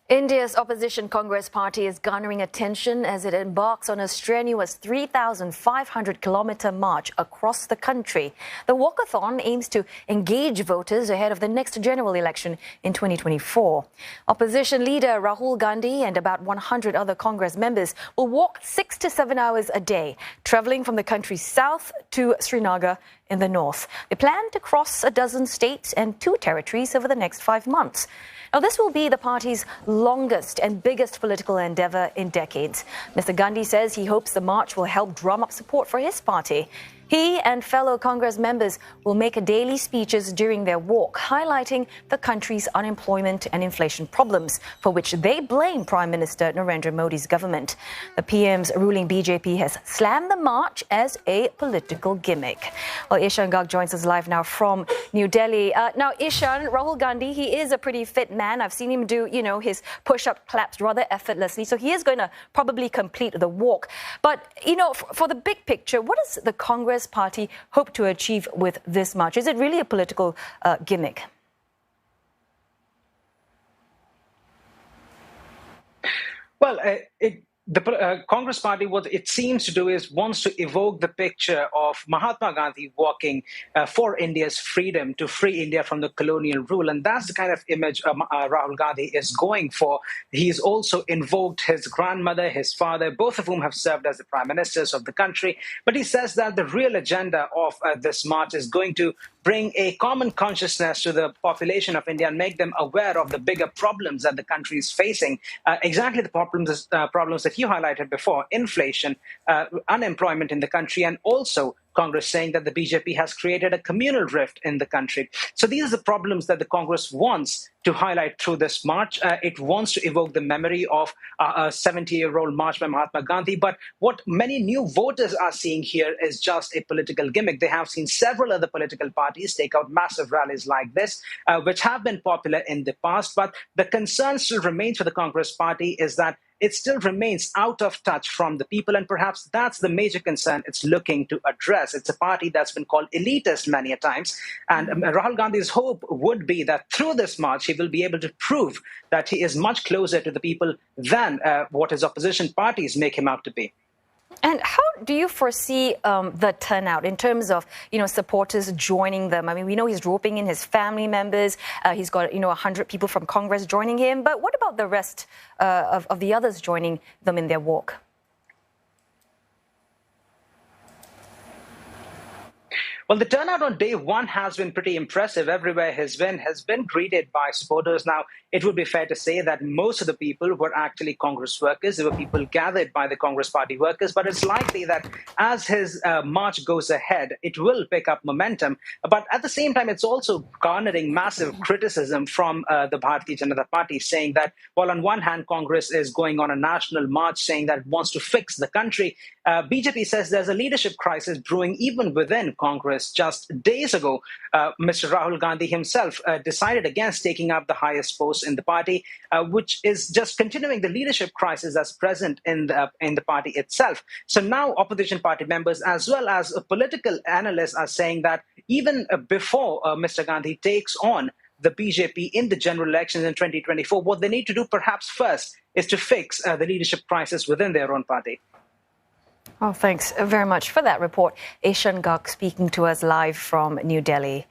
India's opposition Congress party is garnering attention as it embarks on a strenuous 3,500-kilometer march across the country. The walkathon aims to engage voters ahead of the next general election in 2024. Opposition leader Rahul Gandhi and about 100 other Congress members will walk 6 to 7 hours a day, travelling from the country's south to Srinagar in the north. They plan to cross a dozen states and 2 territories over the next 5 months. Now, this will be the party's longest and biggest political endeavour in decades. Mr. Gandhi says he hopes the march will help drum up support for his party. He and fellow Congress members will make daily speeches during their walk, highlighting the country's unemployment and inflation problems, for which they blame Prime Minister Narendra Modi's government. The PM's ruling BJP has slammed the march as a political gimmick. Well, Ishan Garg joins us live now from New Delhi. Now, Ishan, Rahul Gandhi, he is a pretty fit man. I've seen him do, his push-up claps rather effortlessly. So he is going to probably complete the walk. But, for the big picture, what does the Congress party hope to achieve with this march? Is it really a political gimmick? Well, the Congress party, what it seems to do is wants to evoke the picture of Mahatma Gandhi walking for India's freedom, to free India from the colonial rule. And that's the kind of image Rahul Gandhi is going for. He's also invoked his grandmother, his father, both of whom have served as the prime ministers of the country. But he says that the real agenda of this march is going to bring a common consciousness to the population of India and make them aware of the bigger problems that the country is facing. Exactly the problems that you highlighted before: inflation, unemployment in the country, and also Congress saying that the BJP has created a communal rift in the country. So these are the problems that the Congress wants to highlight through this march. It wants to evoke the memory of a 70-year-old march by Mahatma Gandhi. But what many new voters are seeing here is just a political gimmick. They have seen several other political parties take out massive rallies like this, which have been popular in the past. But the concern still remains for the Congress party is that it still remains out of touch from the people, and perhaps that's the major concern it's looking to address. It's a party that's been called elitist many a times, and Rahul Gandhi's hope would be that through this march, he will be able to prove that he is much closer to the people than what his opposition parties make him out to be. And how do you foresee the turnout in terms of, supporters joining them? I mean, we know he's roping in his family members. He's got, 100 people from Congress joining him. But what about the rest of the others joining them in their walk? Well, the turnout on day one has been pretty impressive. Everywhere has been greeted by supporters. Now, it would be fair to say that most of the people were actually Congress workers. There were people gathered by the Congress party workers. But it's likely that as his march goes ahead, it will pick up momentum. But at the same time, it's also garnering massive criticism from the Bharatiya Janata Party, saying that, while on one hand, Congress is going on a national march saying that it wants to fix the country, BJP says there's a leadership crisis brewing even within Congress. Just days ago, Mr. Rahul Gandhi himself decided against taking up the highest post in the party, which is just continuing the leadership crisis that's present in the party itself. So now opposition party members as well as political analysts are saying that even before Mr. Gandhi takes on the BJP in the general elections in 2024, what they need to do perhaps first is to fix the leadership crisis within their own party. Oh, thanks very much for that report. Ishan Garg speaking to us live from New Delhi.